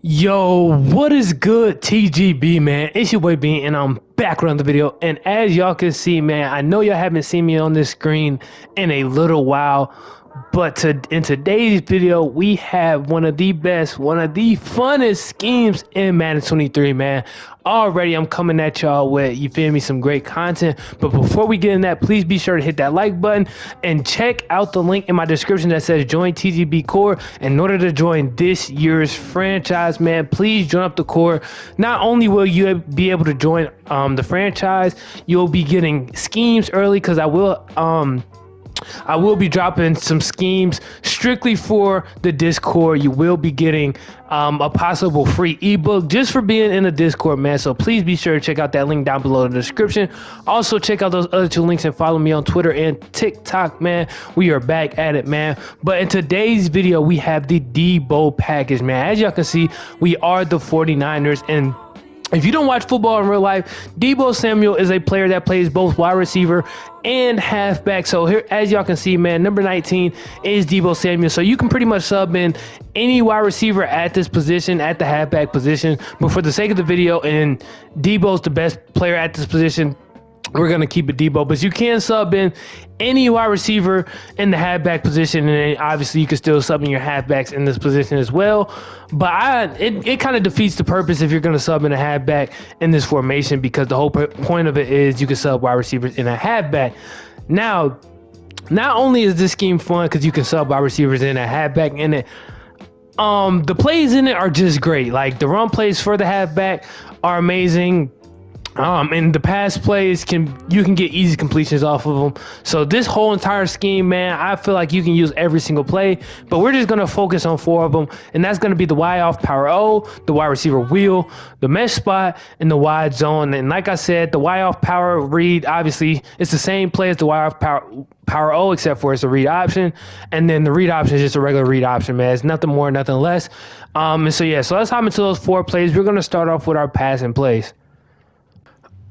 Yo, what is good, TGB, man? It's your boy Bean, and I'm back around the video. And as y'all can see, man, I know y'all haven't seen me on this screen in a little while, but in today's video, we have one of the best, one of the funnest schemes in Madden 23, man. Already, I'm coming at y'all with, you feel me, some great content. But before we get in that, please be sure to hit that like button and check out the link in my description that says join TGB Core. In order to join this year's franchise, man, please join up the core. Not only will you be able to join the franchise, you'll be getting schemes early because I will be dropping some schemes strictly for the Discord. You will be getting a possible free ebook just for being in the Discord, man. So please be sure to check out that link down below in the description. Also, check out those other two links and follow me on Twitter and TikTok, man. We are back at it, man. But in today's video, we have the DEEBO package, man. As y'all can see, we are the 49ers, and if you don't watch football in real life, DEEBO Samuel is a player that plays both wide receiver and halfback. So here, as y'all can see, man, number 19 is DEEBO Samuel. So you can pretty much sub in any wide receiver at this position, at the halfback position. But for the sake of the video, and DEEBO's the best player at this position, we're going to keep it DEEBO, but you can sub in any wide receiver in the halfback position, and then obviously you can still sub in your halfbacks in this position as well. But it kind of defeats the purpose if you're going to sub in a halfback in this formation, because the whole point of it is you can sub wide receivers in a halfback. Now, not only is this scheme fun because you can sub wide receivers in a halfback in it, the plays in it are just great. Like the run plays for the halfback are amazing. And the pass plays you can get easy completions off of them. So this whole entire scheme, man, I feel like you can use every single play, but we're just gonna focus on 4 of them, and that's gonna be the wide off power O, the wide receiver wheel, the mesh spot, and the wide zone. And like I said, the wide off power read, obviously it's the same play as the wide off power O, except for it's a read option, and then the read option is just a regular read option, man. It's nothing more, nothing less. And so yeah, so let's hop into those 4 plays. We're gonna start off with our passing plays.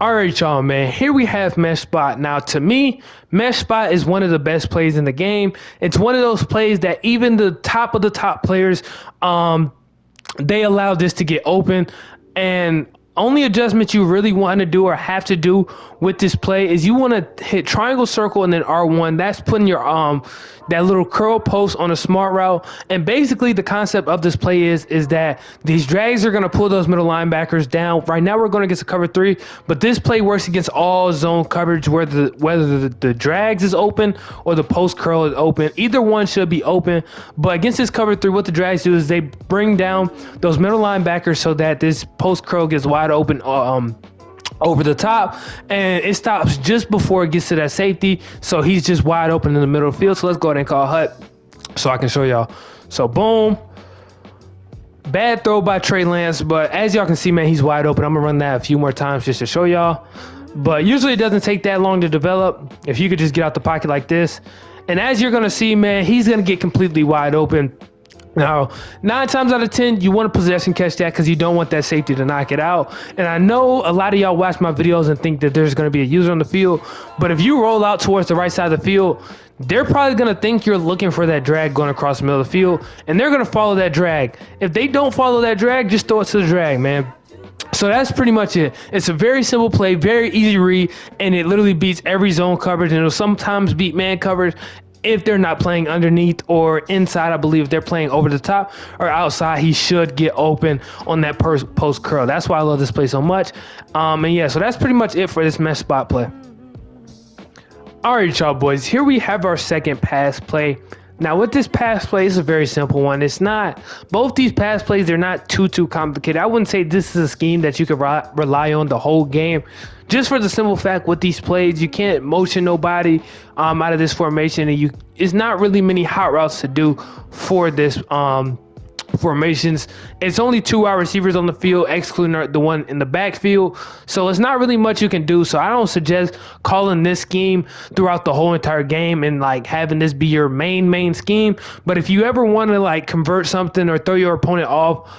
All right, y'all, man, here we have mesh spot. Now, to me, mesh spot is one of the best plays in the game. It's one of those plays that even the top of the top players, they allow this to get open. And only adjustment you really want to do or have to do with this play is you want to hit triangle, circle, and then R1. That's putting your that little curl post on a smart route. And basically the concept of this play is that these drags are going to pull those middle linebackers down. Right now we're going against a cover 3, but this play works against all zone coverage, whether the drags is open or the post curl is open. Either one should be open. But against this cover 3, what the drags do is they bring down those middle linebackers so that this post curl gets wide open over the top, and it stops just before it gets to that safety. So he's just wide open in the middle of the field. So let's go ahead and call Hut so I can show y'all. So boom. Bad throw by Trey Lance, but as y'all can see, man, he's wide open. I'm gonna run that a few more times just to show y'all. But usually it doesn't take that long to develop if you could just get out the pocket like this. And as you're gonna see, man, he's gonna get completely wide open. Now, 9 times out of 10, you want to possession catch that because you don't want that safety to knock it out. And I know a lot of y'all watch my videos and think that there's going to be a user on the field, but if you roll out towards the right side of the field, they're probably going to think you're looking for that drag going across the middle of the field, and they're going to follow that drag. If they don't follow that drag, just throw it to the drag, man. So that's pretty much it. It's a very simple play, very easy read, and it literally beats every zone coverage, and it'll sometimes beat man coverage if they're not playing underneath or inside. I believe if they're playing over the top or outside, he should get open on that post curl. That's why I love this play so much. And yeah, so that's pretty much it for this mesh spot play. All right, y'all boys, here we have our second pass play. Now with this pass play, it's a very simple one. It's not, both these pass plays, they're not too complicated. I wouldn't say this is a scheme that you could rely on the whole game. Just for the simple fact with these plays, you can't motion nobody out of this formation, and it's not really many hot routes to do for this formations. It's only 2 wide receivers on the field, excluding the one in the backfield. So it's not really much you can do. So I don't suggest calling this scheme throughout the whole entire game and like having this be your main scheme. But if you ever want to like convert something or throw your opponent off,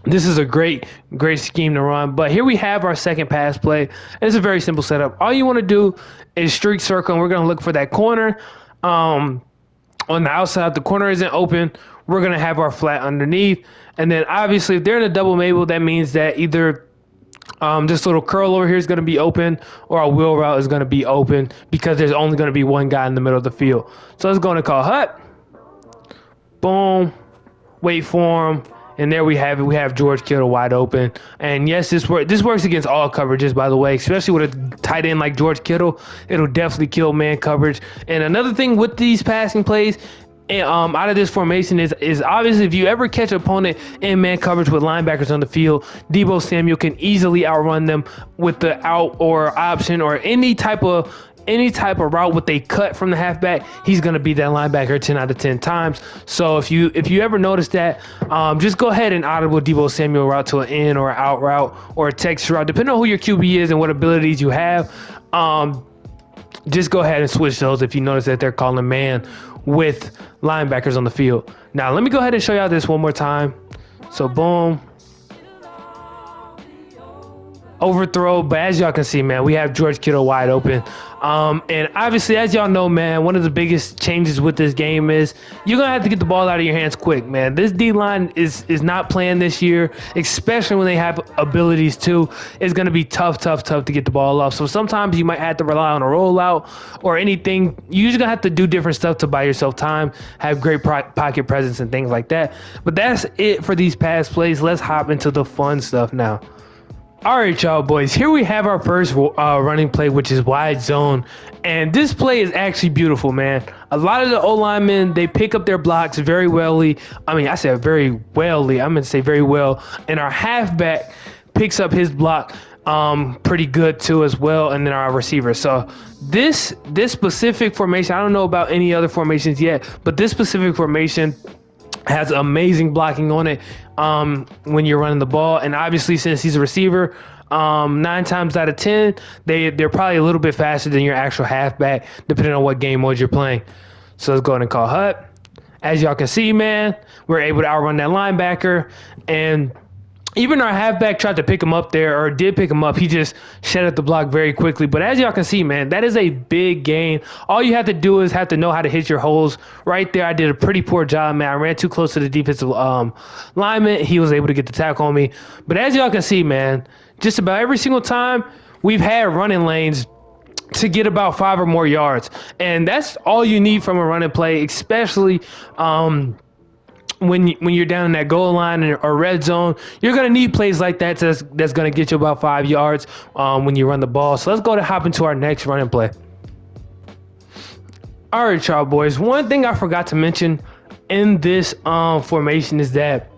this is a great scheme to run. But here we have our second pass play. It's a very simple setup. All you want to do is streak circle, and we're going to look for that corner. on the outside, the corner isn't open, we're going to have our flat underneath. And then obviously if they're in a double Mabel, that means that either this little curl over here is going to be open or our wheel route is going to be open because there's only going to be one guy in the middle of the field. So let's go and call hut. Boom. Wait for him. And there we have it. We have George Kittle wide open. And yes, this works against all coverages, by the way, especially with a tight end like George Kittle. It'll definitely kill man coverage. And another thing with these passing plays, out of this formation is obviously if you ever catch an opponent in man coverage with linebackers on the field, DEEBO Samuel can easily outrun them with the out or option or any type of route with a cut from the halfback. He's going to beat that linebacker 10 out of 10 times. So if you ever notice that, just go ahead and audible DEEBO Samuel route to an in or an out route or a text route, depending on who your QB is and what abilities you have. Just go ahead and switch those if you notice that they're calling man with linebackers on the field. Now let me go ahead and show y'all this one more time. So boom. Overthrow, but as y'all can see, man, we have George Kittle wide open. And obviously, as y'all know, man, one of the biggest changes with this game is you're gonna have to get the ball out of your hands quick, man. This D-line is not playing this year, especially when they have abilities too. It's gonna be tough to get the ball off. So sometimes you might have to rely on a rollout or anything. You're just gonna have to do different stuff to buy yourself time, have great pocket presence and things like that. But that's it for these pass plays. Let's hop into the fun stuff now. All right, y'all boys, here we have our first running play, which is wide zone. And this play is actually beautiful, man. A lot of the O-linemen, they pick up their blocks very wellly. I mean, I said very wellly. I'm going to say very well. And our halfback picks up his block pretty good too as well. And then our receiver. So this specific formation, I don't know about any other formations yet, but this specific formation has amazing blocking on it when you're running the ball. And obviously, since he's a receiver, 9 times out of 10, they're probably a little bit faster than your actual halfback, depending on what game mode you're playing. So let's go ahead and call hut. As y'all can see, man, we're able to outrun that linebacker. And even our halfback tried to pick him up there, or did pick him up. He just shattered the block very quickly. But as y'all can see, man, that is a big gain. All you have to do is have to know how to hit your holes. Right there, I did a pretty poor job, man. I ran too close to the defensive lineman. He was able to get the tackle on me. But as y'all can see, man, just about every single time we've had running lanes to get about 5 or more yards. And that's all you need from a running play, especially when you're down in that goal line or red zone. You're going to need plays like that that's going to get you about 5 yards when you run the ball. So let's go to hop into our next running play. All right, y'all boys. One thing I forgot to mention in this formation is that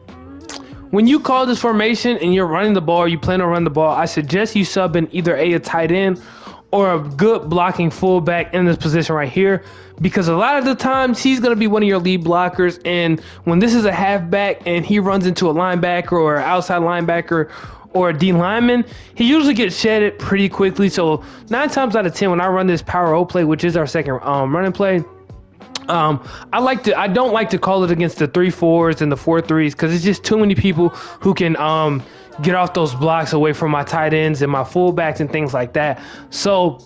when you call this formation and you're running the ball or you plan on running the ball, I suggest you sub in either a tight end or a good blocking fullback in this position right here, because a lot of the times he's going to be one of your lead blockers. And when this is a halfback and he runs into a linebacker or outside linebacker or a D lineman, he usually gets shedded pretty quickly. So 9 times out of 10, when I run this power O play, which is our second running play, I don't like to call it against the 3-4s and the 4-3s, because it's just too many people who can get off those blocks away from my tight ends and my fullbacks and things like that. So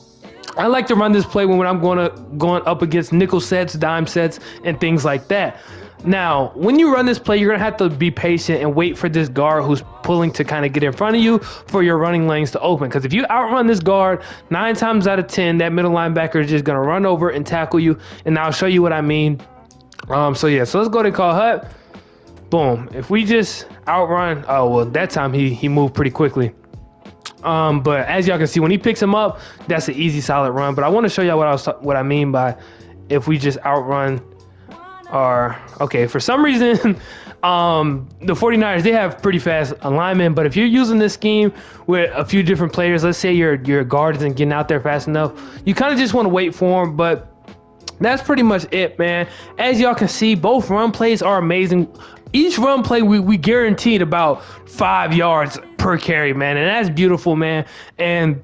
I like to run this play when I'm going up against nickel sets, dime sets, and things like that. Now, when you run this play, you're going to have to be patient and wait for this guard who's pulling to kind of get in front of you for your running lanes to open. Because if you outrun this guard 9 times out of 10, that middle linebacker is just going to run over and tackle you. And I'll show you what I mean. So let's go ahead and call hut. Boom. If we just outrun, that time he moved pretty quickly. But as y'all can see, when he picks him up, that's an easy, solid run. But I want to show y'all what I mean by if we just outrun for some reason, the 49ers, they have pretty fast alignment. But if you're using this scheme with a few different players, let's say your guard isn't getting out there fast enough, you kind of just want to wait for him. But that's pretty much it, man. As y'all can see, both run plays are amazing. Each run play, we guaranteed about 5 yards per carry, man. And that's beautiful, man. And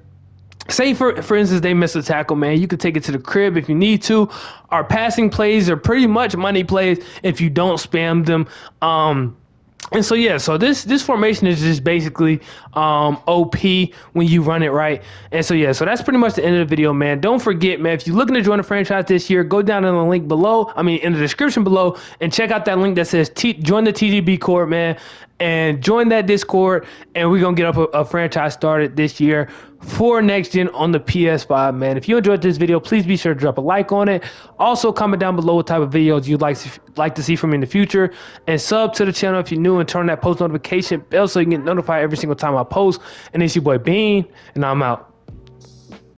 say, for instance, they miss a tackle, man, you could take it to the crib if you need to. Our passing plays are pretty much money plays if you don't spam them. And so yeah, so this formation is just basically OP when you run it right. And so yeah, so that's pretty much the end of the video, man. Don't forget, man, if you're looking to join the franchise this year, go down in the link below. I mean, in the description below, and check out that link that says join the TGB Corps, man, and join that Discord. And we're gonna get up a franchise started this year for next gen on the PS5, man. If you enjoyed this video, please be sure to drop a like on it. Also, comment down below what type of videos you'd like to see from me in the future, and sub to the channel if you're new, and turn that post notification bell so you can get notified every single time I post. And it's your boy Bean, and I'm out.